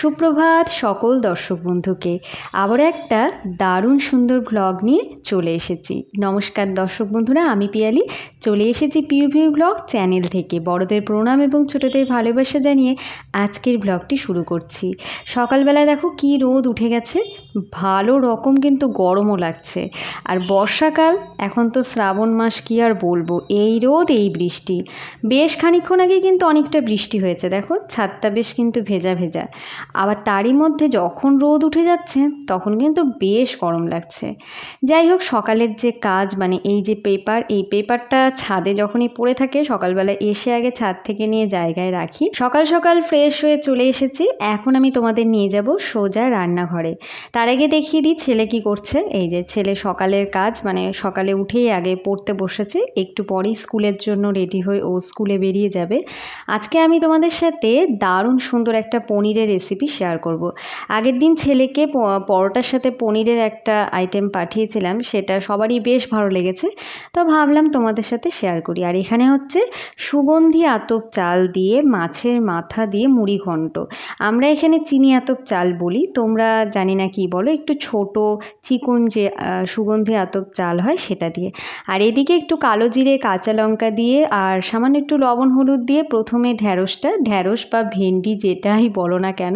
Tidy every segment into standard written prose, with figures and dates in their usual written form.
সুপ্রভাত সকল দর্শক বন্ধুকে আবারও একটা দারুণ সুন্দর ব্লগ নিয়ে চলে এসেছি। নমস্কার দর্শক বন্ধুরা, আমি পিয়ালি চলে এসেছি পিউভিউ ব্লগ চ্যানেল থেকে। বড়দের প্রণাম এবং ছোটদের ভালোবাসা জানিয়ে আজকের ব্লগটি শুরু করছি। সকালবেলায় দেখো কি রোদ উঠে গেছে, ভালো রকম কিন্তু গরমও লাগছে। আর বর্ষাকাল, এখন তো শ্রাবণ মাস, কি আর বলবো, এই রোদ এই বৃষ্টি। বেশ খানিকক্ষণ আগে কিন্তু অনেকটা বৃষ্টি হয়েছে, দেখো ছাদটা বেশ কিন্তু ভেজা ভেজা। আবার তারই মধ্যে যখন রোদ উঠে যাচ্ছে তখন কিন্তু বেশ গরম লাগছে। যাই হোক, সকালের যে কাজ, মানে এই যে এই পেপারটা ছাদে যখনই পড়ে থাকে সকালবেলা এসে আগে ছাদ থেকে নিয়ে জায়গায় রাখি। সকাল সকাল ফ্রেশ হয়ে চলে এসেছি। এখন আমি তোমাদের নিয়ে যাব সোজা রান্নাঘরে। তার আগে দেখিয়ে দিই ছেলে কি করছে। এই যে ছেলে সকালের কাজ, মানে সকালে উঠেই আগে পড়তে বসেছে, একটু পরেই স্কুলের জন্য রেডি হয়ে ও স্কুলে বেরিয়ে যাবে। আজকে আমি তোমাদের সাথে দারুণ সুন্দর একটা পনিরের রেসিপি শেয়ার করব। আগের দিন ছেলেকে পরোটার সাথে পনিরের একটা আইটেম পাঠিয়েছিলাম, সেটা সবারই বেশ ভালো লেগেছে, তো ভাবলাম তোমাদের সাথে শেয়ার করি। আর এখানে হচ্ছে সুগন্ধি আতপ চাল দিয়ে মাছের মাথা দিয়ে মুড়ি ঘন্ট। আমরা এখানে চিনি আতপ চাল বলি, তোমরা জানি না কি বলো, একটু ছোট চিকন যে সুগন্ধি আতপ চাল হয় সেটা দিয়ে। আর এদিকে একটু কালো জিরে কাঁচা লঙ্কা দিয়ে আর সামান্য একটু লবণ হলুদ দিয়ে প্রথমে ঢ্যাঁড়স বা ভেন্ডি যেটাই বলো না কেন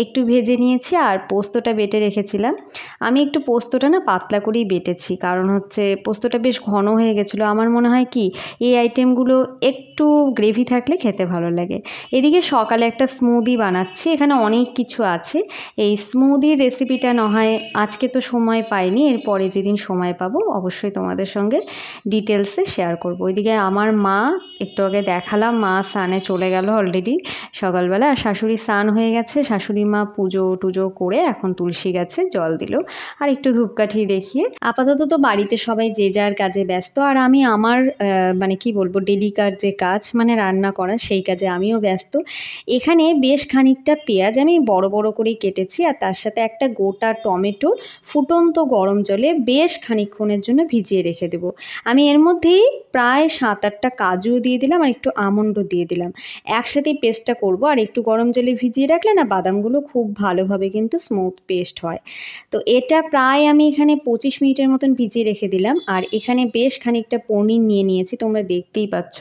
একটু ভেজে নিয়েছি। আর পোস্তটা বেটে রেখেছিলাম। আমি একটু পোস্তটা না পাতলা করেই বেটেছি, কারণ হচ্ছে পোস্তটা বেশ ঘন হয়ে গেছিলো। আমার মনে হয় কি এই আইটেমগুলো একটু গ্রেভি থাকলে খেতে ভালো লাগে। এদিকে সকালে একটা স্মুদি বানাচ্ছি, এখানে অনেক কিছু আছে। এই স্মুদির রেসিপিটা না হয় আজকে তো সময় পাইনি, এরপরে যেদিন সময় পাবো অবশ্যই তোমাদের সঙ্গে ডিটেলসে শেয়ার করব। ওইদিকে আমার মা, একটু আগে দেখালাম, মা স্নানে চলে গেল অলরেডি সকালবেলা। আর শাশুড়ি স্নান হয়ে গেছে, শাশুড়ি মা পুজো টুজো করে এখন তুলসী গাছে জল দিল আর একটু ধূপকাঠি দেখিয়ে। আপাতত তো বাড়িতে সবাই যে যার কাজে ব্যস্ত, আর আমি আমার মানে কি বলবো ডেলিকার যে কাজ, মানে রান্না করা, সেই কাজে আমিও ব্যস্ত। এখানে বেশ খানিকটা পেঁয়াজ আমি বড় বড় করে কেটেছি, আর তার সাথে একটা গোটা টমেটো ফুটন্ত গরম জলে বেশ খানিকক্ষণের জন্য ভিজিয়ে রেখে দেবো। আমি এর মধ্যেই প্রায় 7-8টা কাজুও দিয়ে দিলাম আর একটু আমন্ডও দিয়ে দিলাম। একসাথেই পেস্টটা করব। আর একটু গরম জলে ভিজিয়ে রাখলে না বাদামগুলো খুব ভালোভাবে কিন্তু স্মুথ পেস্ট হয়। তো এটা প্রায় আমি এখানে 25 মিনিটের মতন ভিজিয়ে রেখে দিলাম। আর এখানে বেশ খানিকটা পনির নিয়ে নিয়েছি, তোমরা দেখতেই পাচ্ছ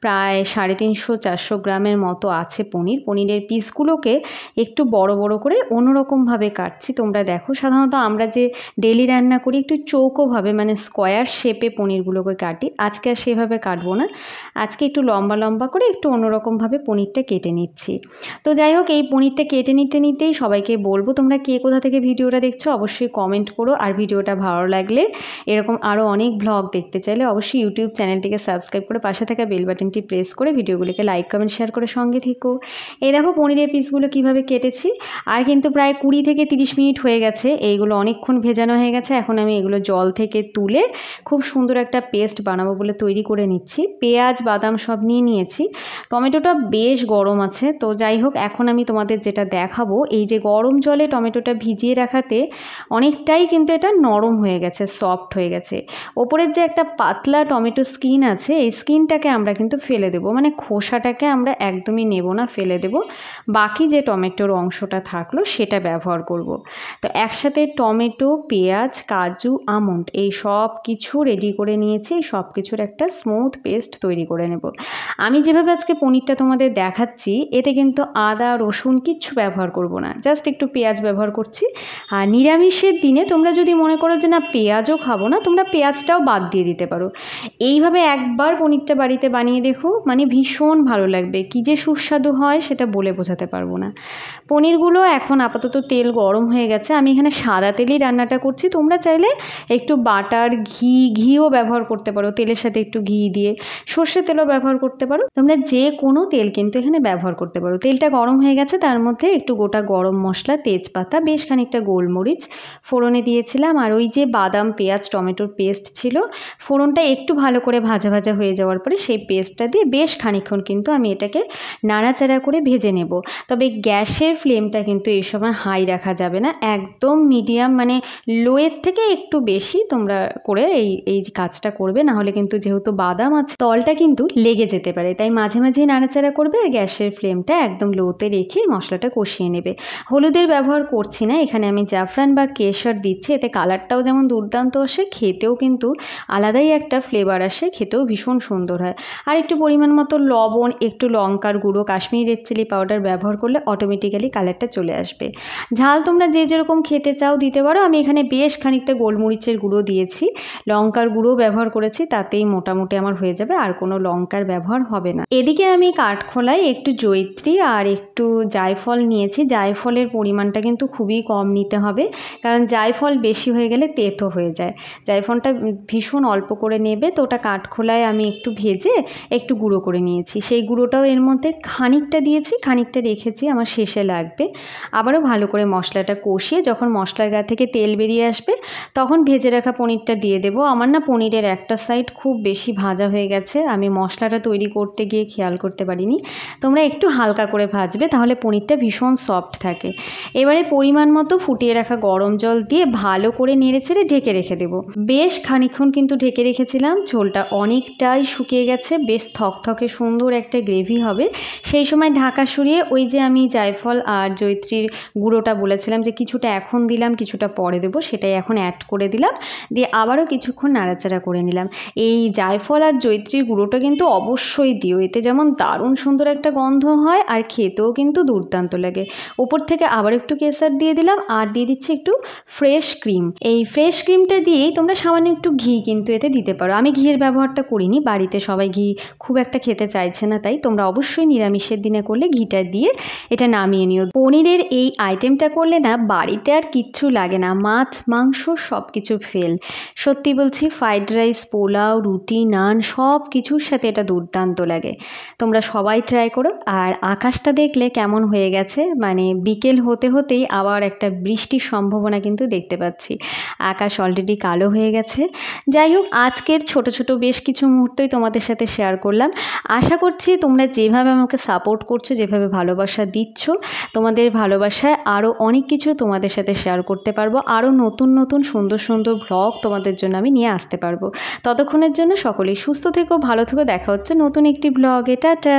প্রায় 350-400 গ্রামের মতো আছে পনির। পনিরের পিসগুলোকে একটু বড় বড় করে অন্যরকমভাবে কাটছি, তোমরা দেখো। সাধারণত আমরা যে ডেলি রান্না করি একটু চৌকোভাবে, মানে স্কোয়ার শেপে পনিরগুলোকে কাটি, আজকে আর সেভাবে কাটবো না। আজকে একটু লম্বা লম্বা করে একটু অন্যরকমভাবে পনিরটা কেটে নিচ্ছি। তো যাই হোক, এই পনিরটা কেটে নিতেই সবাইকে বলবো, তোমরা কে কোথা থেকে ভিডিওটা দেখছো অবশ্যই কমেন্ট করো। আর ভিডিওটা ভালো লাগলে, এরকম আরও অনেক ভ্লগ দেখতে চাইলে অবশ্যই ইউটিউব চ্যানেলটিকে সাবস্ক্রাইব করে পাশে থাকা বেল বাটনটি প্রেস করে ভিডিওগুলিকে লাইক কমেন্ট শেয়ার করে সঙ্গে থেকো। এই দেখো পনিরের পিসগুলো কিভাবে কেটেছি। আর কিন্তু প্রায় 20 থেকে 30 মিনিট হয়ে গেছে, এইগুলো অনেকক্ষণ ভেজানো হয়ে গেছে। এখন আমি এগুলো জল থেকে তুলে খুব সুন্দর একটা পেস্ট বানাবো বলে তৈরি করে নিচ্ছি। পেঁয়াজ বাদাম সব নিয়ে নিয়েছি। টমেটোটা বেশ গরম আছে। তো যাই হোক, এখন আমি তোমাদের যেটা দেখাবো, এই যে গরম জলে টমেটোটা ভিজিয়ে রাখাতে অনেকটাই কিন্তু এটা নরম হয়ে গেছে, সফট হয়ে গেছে। ওপরের যে একটা পাতলা টমেটো স্কিন আছে, এই স্কিনটাকে আমরা কিন্তু ফেলে দেবো, মানে খোসাটাকে আমরা একদমই নেব না, ফেলে দেব। বাকি যে টমেটোর অংশটা থাকলো সেটা ব্যবহার করব। তো একসাথে টমেটো, পেঁয়াজ, কাজু, আমন্ড এই সব কিছু রেডি করে নিয়েছি। সব কিছুর একটা স্মুথ পেস্ট তৈরি করে নেব। আমি যেভাবে আজকে পনিরটা তোমাদের দেখাচ্ছি, এতে কিন্তু আদা রসুন কিচ্ছু ব্যবহার করব না, জাস্ট একটু পেঁয়াজ ব্যবহার করছি। আর নিরামিষের দিনে তোমরা যদি মনে করো যে না পেঁয়াজও খাবো না, তোমরা পেঁয়াজটাও বাদ দিয়ে দিতে পারো। এইভাবে একবার পনিরটা বাড়িতে বানিয়ে দেখো, মানে ভীষণ ভালো লাগবে। কী যে সুস্বাদু হয় সেটা বলে বোঝাতে পারবো না। পনিরগুলো এখন আপাতত তেল গরম হয়ে গেছে, আমি এখানে সাদা তেলেই রান্নাটা করছি। তোমরা চাইলে একটু বাটার, ঘিও ব্যবহার করতে পারো, তেলের সাথে একটু ঘি দিয়ে। সর্ষের তেলও ব্যবহার করতে পারো, তোমরা যে কোনো তেল কিন্তু এখানে ব্যবহার করতে পারো। তেলটা গরম হয়ে গেছে, তার মধ্যে একটু গোটা গরম মশলা, তেজপাতা, বেশ খানিকটা গোলমরিচ ফোড়নে দিয়েছিলাম। আর ওই যে বাদাম, পেঁয়াজ, টমেটোর পেস্ট ছিল, ফোড়নটা একটু ভালো করে ভাজা ভাজা হয়ে যাওয়ার পরে সেই পেস্টটা দিয়ে বেশ খানিকক্ষণ কিন্তু আমি এটাকে নাড়াচাড়া করে ভেজে নেব। তবে গ্যাসের ফ্লেমটা কিন্তু এই সময় হাই রাখা যাবে না, একদম মিডিয়াম, মানে লোয়ের থেকে একটু বেশি তোমরা করে এই কাজটা করবে, নাহলে কিন্তু যেহেতু বাদাম আছে তলটা কিন্তু লেগে যেতে পারে। তাই মাঝে মাঝেই নাড়াচাড়া করবে আর গ্যাসের ফ্লেমটা একদম লোতে রেখে মশলাটা মশলাটা কষিয়ে নেবে। হলুদের ব্যবহার করছি না, এখানে আমি জাফরান বা কেশর দিচ্ছি, এতে কালারটাও যেমন দুর্দান্ত আসে, খেতেও কিন্তু আলাদাই একটা ফ্লেভার আসে, খেতেও ভীষণ সুন্দর হয়। আর একটু পরিমাণ মতো লবণ, একটু লঙ্কার গুঁড়ো, কাশ্মীরি রেড চিলি পাউডার ব্যবহার করলে অটোমেটিক্যালি কালারটা চলে আসবে। ঝাল তোমরা যে যেরকম খেতে চাও দিতে পারো। আমি এখানে বেশ খানিকটা গোলমরিচের গুঁড়ো দিয়েছি, লঙ্কার গুঁড়ো ব্যবহার করেছি, তাতেই মোটামুটি আমার হয়ে যাবে, আর কোনো লঙ্কার ব্যবহার হবে না। এদিকে আমি কাঠখোলায় একটু জয়িত্রী আর একটু জায়ফল নিয়েছি। জায়ফলের পরিমাণটা কিন্তু খুবই কম নিতে হবে, কারণ জায়ফল বেশি হয়ে গেলে তেতো হয়ে যায়। জায়ফলটা ভীষণ অল্প করে নেবে। তো ওটা কাঠখোলায় আমি একটু ভেজে একটু গুঁড়ো করে নিয়েছি, সেই গুঁড়োটাও এর মধ্যে খানিকটা দিয়েছি, খানিকটা রেখেছি, আমার শেষে লাগবে। আবারও ভালো করে মশলাটা কষিয়ে যখন মশলার গা থেকে তেল বেরিয়ে আসবে তখন ভেজে রাখা পনিরটা দিয়ে দেবো। আমার না পনিরের একটা সাইড খুব বেশি ভাজা হয়ে গেছে, আমি মশলাটা তৈরি করতে গিয়ে খেয়াল করতে পারিনি। তোমরা একটু হালকা করে ভাজবে, তাহলে পনিরটা ভীষণ সফট থাকে। এবারে পরিমাণ মতো ফুটিয়ে রাখা গরম জল দিয়ে ভালো করে নেড়েচেড়ে ঢেকে রেখে দেবো। বেশ খানিকক্ষণ কিন্তু ঢেকে রেখেছিলাম, ঝোলটা অনেকটাই শুকিয়ে গেছে, বেশ থকথকে সুন্দর একটা গ্রেভি হবে। সেই সময় ঢাকা সরিয়ে ওই যে আমি জায়ফল আর জয়িত্রীর গুঁড়োটা বলেছিলাম যে কিছুটা এখন দিলাম কিছুটা পরে দেবো, সেটাই এখন অ্যাড করে দিলাম, দিয়ে আবারও কিছুক্ষণ নাড়াচাড়া করে নিলাম। এই জায়ফল আর জয়িত্রীর গুঁড়োটা কিন্তু অবশ্যই দিও, এতে যেমন দারুণ সুন্দর একটা গন্ধ হয় আর খেতেও কিন্তু দুর্দান্ত লাগে। ওপর থেকে আবার একটু কেশর দিয়ে দিলাম, আর দিয়ে দিচ্ছি একটু ফ্রেশ ক্রিম। এই ফ্রেশ ক্রিমটা দিয়েই তোমরা সামান্য একটু ঘি কিন্তু এতে দিতে পারো। আমি ঘিয়ের ব্যবহারটা করিনি, বাড়িতে সবাই ঘি খুব একটা খেতে চাইছে না, তাই তোমরা অবশ্যই নিরামিষের দিনে করলে ঘিটা দিয়ে এটা নামিয়ে নিও। পনিরের এই আইটেমটা করলে না বাড়িতে আর কিচ্ছু লাগে না, মাছ মাংস সব কিছু ফেল। সত্যি বলছি, ফ্রাইড রাইস, পোলাও, রুটি, নান সব কিছুর সাথে এটা দুর্দান্ত লাগে। তোমরা সবাই ট্রাই করো। আর আকাশটা দেখলে কেমন হয়ে গেছে, মানে বিকেল হতে হতেই আবার একটা বৃষ্টির সম্ভাবনা কিন্তু দেখতে পাচ্ছি। আকাশ অলরেডি কালো হয়ে গেছে। যাই হোক, আজকের ছোট ছোট বেশ কিছু মুহূর্তই তোমাদের সাথে শেয়ার করলাম। আশা করছি তোমরা যেভাবে আমাকে সাপোর্ট করছো, যেভাবে ভালোবাসা দিচ্ছ, তোমাদের ভালোবাসায় আরও অনেক কিছু তোমাদের সাথে শেয়ার করতে পারবো, আরও নতুন নতুন সুন্দর সুন্দর ভ্লগ তোমাদের জন্য আমি নিয়ে আসতে পারবো। ততক্ষণের জন্য সকলেই সুস্থ থেকো, ভালো থেকো, দেখা হচ্ছে নতুন একটি ভ্লগে। টাটা।